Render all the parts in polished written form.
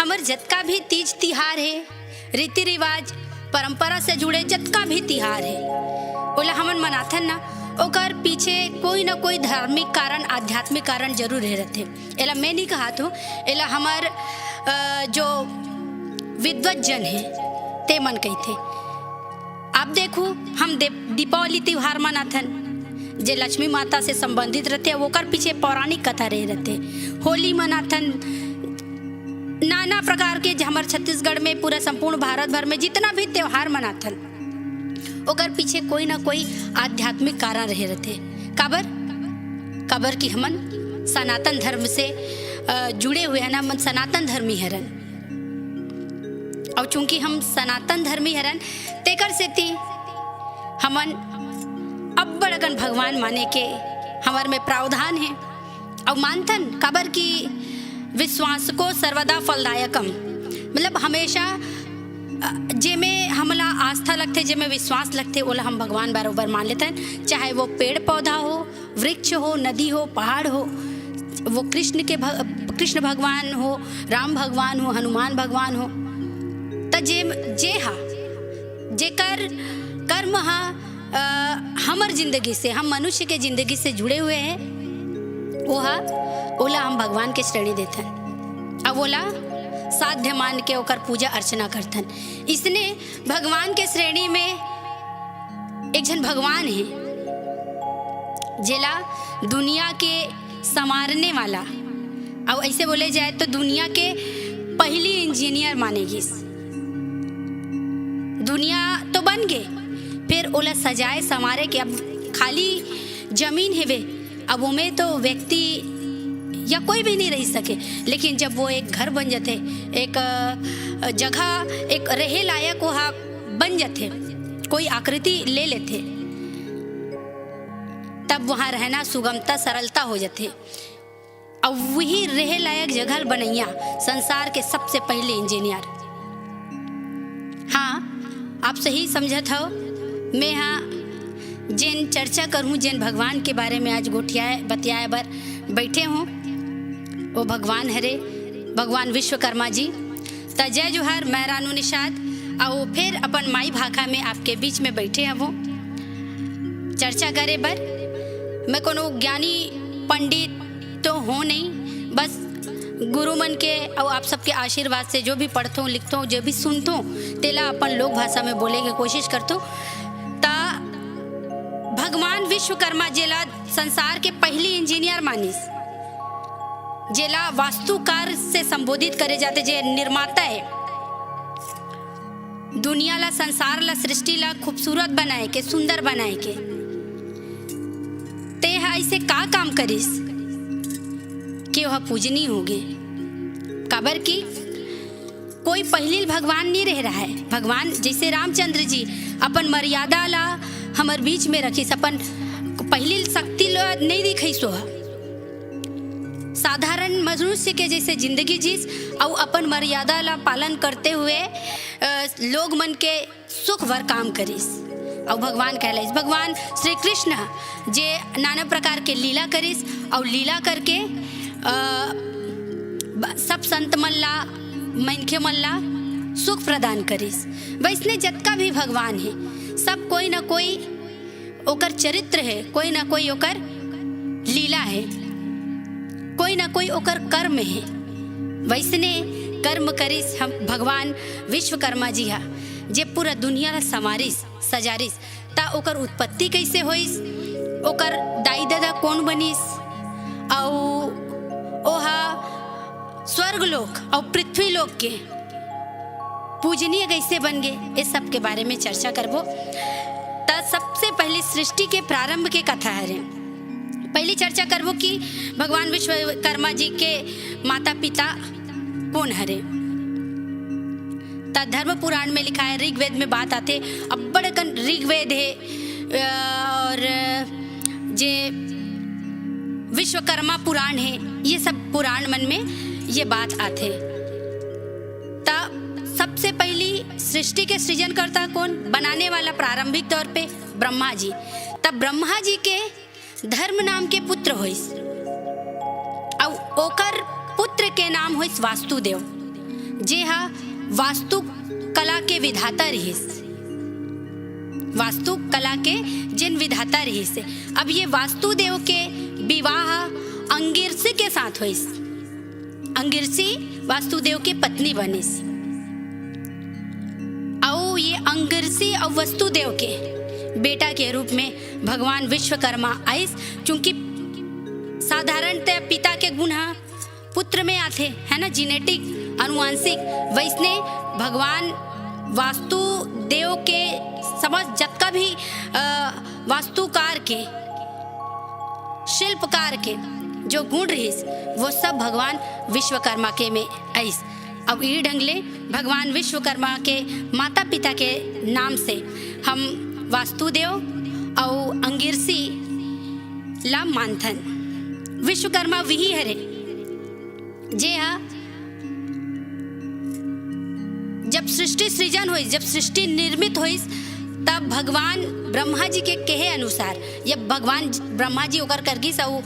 हमर जतका भी तीज तिहार है, रीति रिवाज परंपरा से जुड़े जतका भी तिहार है ओला हमन मनाथन ना, ओकर पीछे कोई ना कोई धार्मिक कारण, आध्यात्मिक कारण जरूर रहते। एला मैं नहीं कहत हूँ, एला हमार जो विद्वत जन है ते मन कहते। आप देखो, हम दीपावली त्योहार मनाथन जे लक्ष्मी माता से संबंधित रहते, ओकर पीछे पौराणिक कथा रहे रहते। होली मनाथन, नाना प्रकार के हमारे छत्तीसगढ़ में, पूरा संपूर्ण भारत भर में जितना भी त्योहार मनाथन, ओकर पीछे कोई ना कोई आध्यात्मिक कारण रहे रहते। काबर की हमन सनातन धर्म से जुड़े हुए हैं ना, मन सनातन धर्मी हरन। और चूंकि हम सनातन धर्मी हरन, तेकर सेती हमन अब्बड़ अगन भगवान माने के हमार में प्रावधान है। और मानथन काबर की विश्वास को सर्वदा फलदायकम, मतलब हमेशा जेमे हमला आस्था लगते, जेमे विश्वास लगते, ओला हम भगवान बरोबर मान लेते हैं। चाहे वो पेड़ पौधा हो, वृक्ष हो, नदी हो, पहाड़ हो, वो कृष्ण भगवान हो, राम भगवान हो, हनुमान भगवान हो, त जेकर कर्म हा हमर जिंदगी से, हम मनुष्य के जिंदगी से जुड़े हुए हैं, ओला हम भगवान के श्रेणी देथन। अब ओला साध्य मान के ओकर पूजा अर्चना करथन। इसने भगवान के श्रेणी में एक जन भगवान है जेला दुनिया के संवारने वाला, और ऐसे बोले जाए तो दुनिया के पहली इंजीनियर मानेगी। दुनिया तो बन गए, फिर ओला सजाए संवारे के। अब खाली जमीन है वे, अब उमें तो व्यक्ति या कोई भी नहीं रह सके, लेकिन जब वो एक घर बन जाते, एक जगह एक रहे लायक वहाँ बन जाते, कोई आकृति ले लेते, तब वहाँ रहना सुगमता सरलता हो जाते। अब वही रहे लायक जगह बनैया संसार के सबसे पहले इंजीनियर। हाँ, आप सही समझत हो। मैं हाँ जिन चर्चा करूँ, जिन भगवान के बारे में आज बतियाए बर बैठे हूँ, वो भगवान हरे भगवान विश्वकर्मा जी। त जय जोहार, मैं रानू निषाद, और फिर अपन माई भाखा में आपके बीच में बैठे हैं वो चर्चा करे बर। मैं कोनो ज्ञानी पंडित तो हूँ नहीं, बस गुरु मन के और आप सबके आशीर्वाद से जो भी पढ़ता हूँ, लिखता हूँ, जो भी सुनता हूँ, तेला अपन लोक भाषा में बोले की कोशिश करता हूँ। ता भगवान विश्वकर्मा जेला संसार के पहली इंजीनियर मानिस, जेला वास्तुकार से संबोधित करे जाते, जे निर्माता है, दुनिया ला, संसार ला, सृष्टि ला खूबसूरत बनाए के, सुंदर बनाए के, ते ऐसे का काम करिस कि वह पूजनीय होगे। काबर की कोई पहली भगवान नहीं रह रहा है। भगवान जैसे रामचंद्र जी अपन मर्यादा ला हमर बीच में रखिस, अपन पहली शक्ति ला नहीं दिखाई सो, साधारण मनुष्य के जैसे जिंदगी जीस और अपन मर्यादा ला पालन करते हुए लोग मन के सुख भर काम करिस। और भगवान कहलाइस। भगवान श्री कृष्ण जे नाना प्रकार के लीला करिस, और लीला करके सब संत मन ला, मनखे मन ला सुख प्रदान करिस। वैसने जतका भी भगवान है, सब कोई ना कोई ओकर चरित्र है, कोई ना कोई ओकर लीला है, कोई ना कोई ओकर कर्म है। वैसने कर्म करिस हम भगवान विश्वकर्मा जी हा, जे पूरा दुनिया ला संवारिस, सजारिस। ता ओकर उत्पत्ति कैसे होइस, ओकर दाई दादा कौन बनिस, और ओहा स्वर्ग लोक और पृथ्वी लोक के पूजनीय कैसे बन गए, इस सब के बारे में चर्चा करबो। ता सबसे पहले सृष्टि के प्रारंभ के कथा है। पहली चर्चा करबो कि भगवान विश्वकर्मा जी के माता पिता कौन हरे। ता धर्म पुराण में लिखा है, ऋग्वेद में बात आते, अब बड़कन ऋग्वेद है, और जे विश्वकर्मा पुराण है, ये सब पुराण मन में ये बात आते। ता सबसे पहली सृष्टि के सृजन करता कौन, बनाने वाला प्रारंभिक तौर पे ब्रह्मा जी। तब ब्रह्मा जी के धर्म नाम के पुत्र होइस, और ओकर पुत्र के नाम होइस वासुदेव। जे हा वास्तु कला के विधाता रहिस, वास्तु कला के जिन विधाता रहिस। अब ये वास्तुदेव के विवाह अंगिरसी के साथ हुई। अंगिरसी वास्तुदेव की पत्नी बनिस और ये अंगिरसी और वास्तुदेव के बेटा के रूप में भगवान विश्वकर्मा आइस। चूंकि साधारणतः पिता के गुण पुत्र में आते है ना, जीनेटिक अनुवांशिक, वैसने भगवान वास्तुदेव के समझ जत्का भी वास्तुकार के शिल्पकार के जो गुण रहिस वो सब भगवान विश्वकर्मा के में आइस। अब ये ढंगले भगवान विश्वकर्मा के माता पिता के नाम से हम वास्तुदेव और अंगिरसी ला मानथन। विश्वकर्मा वही हरे जे हा जब सृष्टि सृजन हुई, जब सृष्टि निर्मित हुई, तब भगवान ब्रह्मा जी के कहे अनुसार, जब भगवान ब्रह्मा जी ओकर करगी सब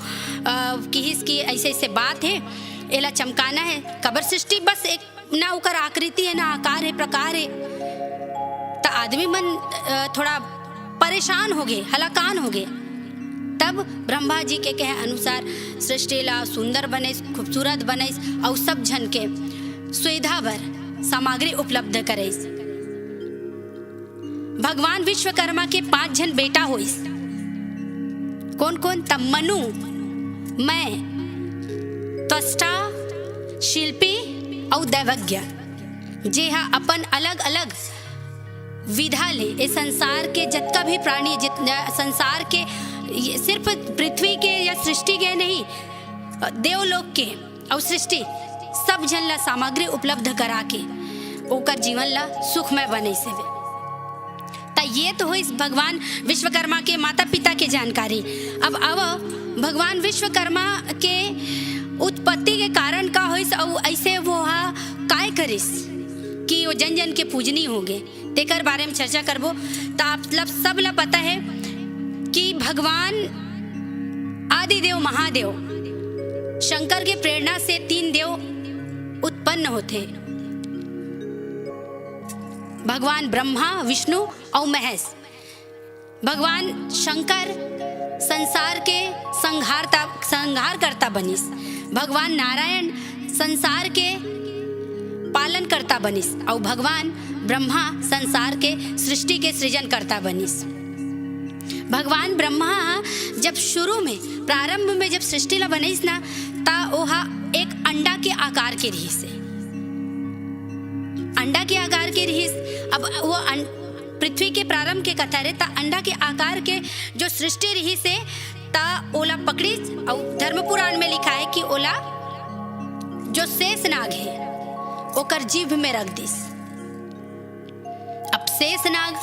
किहिस की ऐसे ऐसे बात है, एला चमकाना है। कबर सृष्टि बस एक ना ओकर आकृति है, ना आकार है, प्रकार है, तो आदमी मन थोड़ा परेशान हो गए, हलाकान हो गए। तब ब्रह्मा जी के कहे अनुसार सृष्टि ला सुंदर बने, खूबसूरत बने और सब जन के सुविधा भर सामग्री उपलब्ध करे। भगवान विश्वकर्मा के 5 जन बेटा होइस। कौन कौन? तब मनु, मैं, त्वष्टा, शिल्पी और दैवज्ञ, जे हा अपन अलग अलग विधा ले ये संसार के जितना भी प्राणी, जितना संसार के सिर्फ पृथ्वी के या सृष्टि के नहीं, देवलोक के और सृष्टि सब जन ला सामग्री उपलब्ध करा के ओकर जीवन ला सुखमय बने से। ता ये तो हुई भगवान विश्वकर्मा के माता पिता के जानकारी। अब भगवान विश्वकर्मा के उत्पत्ति के कारण का होइस और ऐसे वो हा काय करिस कि वो जन जन के पूजनी हो गए, तेकर बारे में चर्चा करबो। तो आप सब ला पता है कि भगवान आदिदेव महादेव शंकर के प्रेरणा से 3 देव उत्पन्न होते, भगवान ब्रह्मा, विष्णु और महेश। भगवान शंकर संसार के संहार करता बनिस, भगवान नारायण संसार के पालन करता बनिस और भगवान ब्रह्मा संसार के सृष्टि के सृजन करता बनिस। भगवान ब्रह्मा जब शुरू में प्रारंभ में जब सृष्टि ला बनिस ना, ता ओहा एक अंडा के आकार के रहिस, अंडा के आकार के रहिस। अब वो पृथ्वी के प्रारंभ के कथा रे, ता अंडा के आकार के जो सृष्टि रही से ता ओला पकड़ी और धर्म पुराण में लिखा है कि ओला जो शेष नाग है ओकर जीभ में रख दिस। अब शेष नाग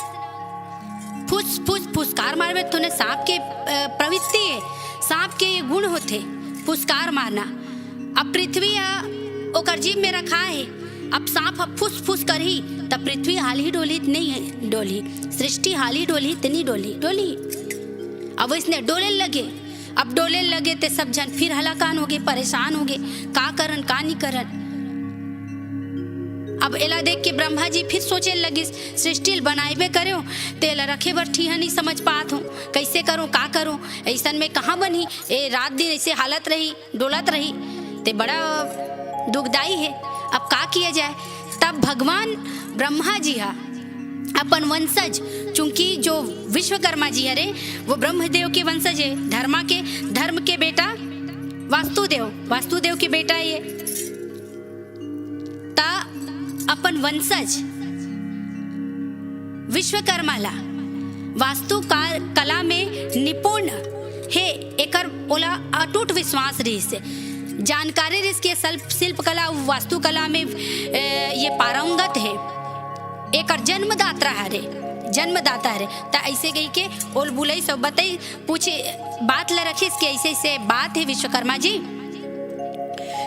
फुसकार मारवे तो ने सांप के प्रवृत्ति है, सांप के ये गुण होते फुसकार मारना। अब पृथ्वी ओकर जीभ में रखा है, अब सांप फुस करही तब पृथ्वी हाल ही डोली नहीं है, डोली सृष्टि हाल ही डोली इतनी डोली। अब इसने डोले लगे, अब डोले लगे ते सब जन फिर हलाकान हो गए, परेशान हो गए, का करन का नहीं करन। अब एला देख के ब्रह्मा जी फिर सोचे लगे सृष्टि बनाइबे करो तेला रखे बर ठीक नहीं समझ पात हूँ, कैसे करूँ का करूँ, ऐसा में कहाँ बनी, ए रात दिन ऐसे हालत रही डोलत रही, ते बड़ा दुखदाई है। अब का किया जाए? तब भगवान ब्रह्मा जी हा अपन वंशज, चूंकि जो विश्वकर्मा जी हरे वो ब्रह्मदेव के वंशज है, धर्म के बेटा वास्तुदेव के बेटा ये, ता अपन वंशज विश्वकर्मा ला वास्तु कला में निपुण है, एकर ओला अटूट विश्वास रही से जानकारी इसके शिल्प कला वास्तु कला में ये पारंगत है, एक जन्मदाता है। तो ऐसे कही के ओल बुलई सब बताई पूछे बात ला रखी इसके ऐसे ऐसे बात है विश्वकर्मा जी,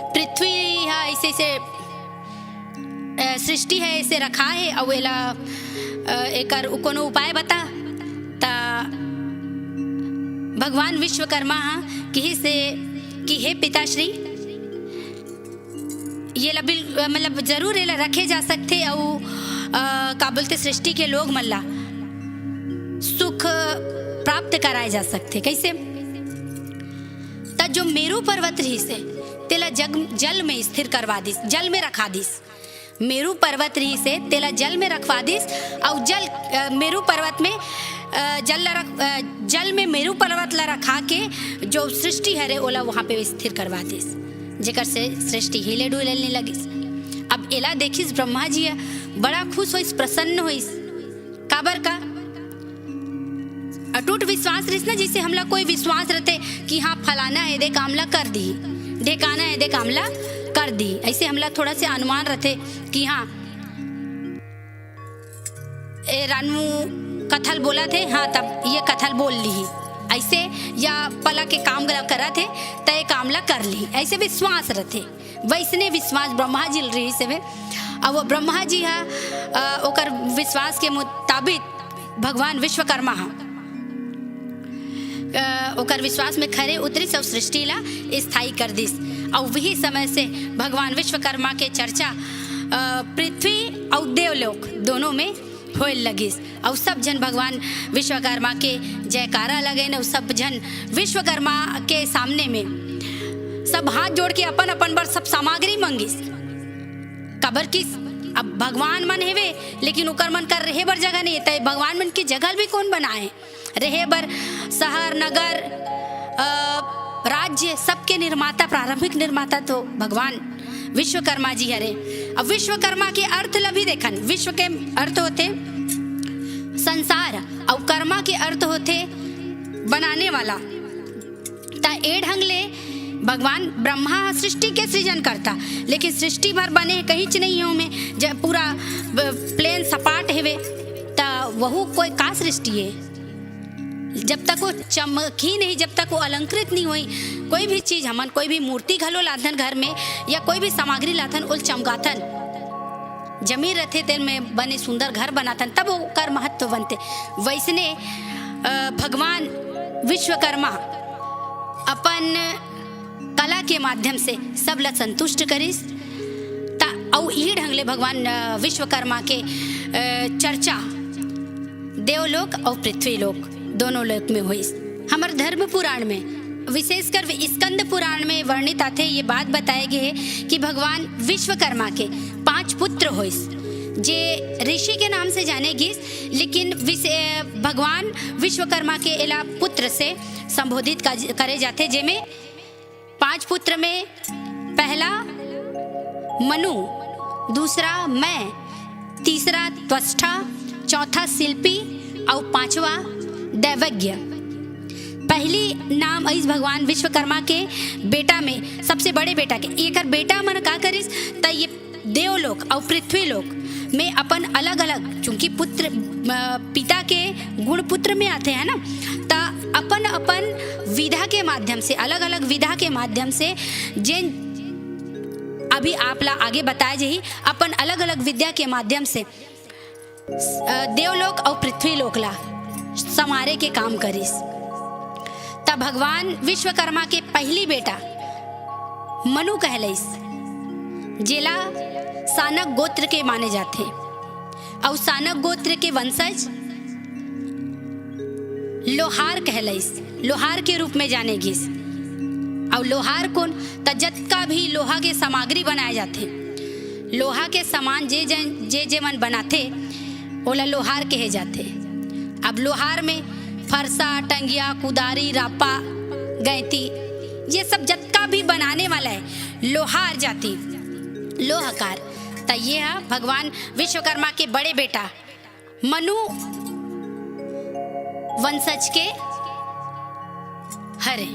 पृथ्वी है ऐसे ऐसे सृष्टि है ऐसे रखा है और वेला एकर कोनो उपाय बता। ता भगवान विश्वकर्मा कही से कि हे पिताश्री, ये मतलब जरूर ये रखे जा सकते और का बोलते सृष्टि के लोग मल्ला सुख प्राप्त कराए जा सकते। कैसे? त जो मेरू पर्वत रही से तेला जल में स्थिर करवा दिस, जल में रखा दिस। मेरू पर्वत रही से तेला जल में रखवा दिस और मेरू पर्वत में जल में मेरू पर्वत ला रखा के जो सृष्टि है रे ओला वहाँ पे स्थिर करवा दिस, जेकर से सृष्टि हिले डुलने लगिस। अब एला देखिस ब्रह्मा जी बड़ा खुश होइस, प्रसन्न होइस। काबर का? अटूट विश्वास रहिस ना, जिसे हमला कोई विश्वास रहते कि हाँ फलाना है दे कामला कर दी, ढेकाना है दे कामला कर दी। ऐसे हमला थोड़ा से अनुमान रहते कि हाँ ए रानू कथल बोला थे, हाँ तब ये कथल बोल ली ऐसे, या पला के काम करा थे तय कामला कर ली, ऐसे विश्वास रहते। वैसने विश्वास ब्रह्मा जी रही से अब वो ब्रह्मा जी है ओकर विश्वास के मुताबिक भगवान विश्वकर्मा ओकर विश्वास में खरे उतरी, सब सृष्टि ला स्थायी कर दिस। और वही समय से भगवान विश्वकर्मा के चर्चा पृथ्वी और देवलोक दोनों में होए लगिस। और सब जन भगवान विश्वकर्मा के जयकारा लगे न। सब जन विश्वकर्मा के सामने में सब हाथ जोड़ के अपन अपन बर सब सामग्री मंगिस। कबर किस? अब भगवान मन हेवे लेकिन उकर मन कर रहे बर जगह नहीं है, भगवान मन की जगह भी कौन बनाए रहे बर? शहर नगर राज्य सबके निर्माता, प्रारंभिक निर्माता तो भगवान विश्वकर्मा जी हरे। अब विश्वकर्मा के अर्थ ला भी देखन, विश्व के अर्थ होते संसार और कर्मा के अर्थ होते बनाने वाला। ता ए ढंग ले भगवान ब्रह्मा सृष्टि के सृजन करता, लेकिन सृष्टि भर बने कहीं च नहीं हो में जब पूरा प्लेन सपाट हेवे ता वहु कोई का सृष्टि है? जब तक वो चमकी नहीं, जब तक वो अलंकृत नहीं हुई कोई भी चीज, हमन कोई भी मूर्ति घलो लाथन घर में या कोई भी सामग्री लाथन उल चमकाथन, जमीन रहते तेल में बने सुंदर घर बनाथन तब वो कर महत्व बनते। वैसने भगवान विश्वकर्मा अपन कला के माध्यम से सब ला संतुष्ट करिस। और यही ढंग ले भगवान विश्वकर्मा के चर्चा देवलोक और पृथ्वी लोक दोनों लोक में हुई। हमारे धर्म पुराण में विशेषकर स्कंद पुराण में वर्णित आते ये बात बताए गए कि भगवान विश्वकर्मा के 5 पुत्र हुए, जे ऋषि के नाम से जाने गिस, लेकिन भगवान विश्वकर्मा के एला पुत्र से संबोधित करे जाते, जेमे 5 पुत्र में पहला मनु, दूसरा मैं, तीसरा त्वष्टा, चौथा शिल्पी और 5वां दैवज्ञ। पहली नाम इस भगवान विश्वकर्मा के बेटा में सबसे बड़े बेटा के एक बेटा मन का करिस त ये देवलोक और पृथ्वी लोक में अपन अलग अलग, चूंकि पुत्र पिता के गुण पुत्र में आते हैं ना, ता अपन अपन विधा के माध्यम से, अलग अलग विधा के माध्यम से जिन अभी आप ला आगे बताए जही अपन अलग अलग विद्या के माध्यम से देवलोक और पृथ्वी लोक ला समारे के काम करिस। तब भगवान विश्वकर्मा के पहली बेटा मनु कहलइस, जेला सानक गोत्र के माने जाते और सानक गोत्र के वंशज लोहार कहलइस, लोहार के रूप में जाने गिस। और लोहार कौन? तजत का भी लोहा के सामग्री बनाए जाते, लोहा के सामान जे मन बनाते ओला लोहार कहे जाते। अब लोहार में फरसा, टंगिया, कुदारी, रापा, गैती, ये सब जत्ता भी बनाने वाला है लोहार जाति, लोहकार। तो ये है भगवान विश्वकर्मा के बड़े बेटा मनु वंशज के हरे।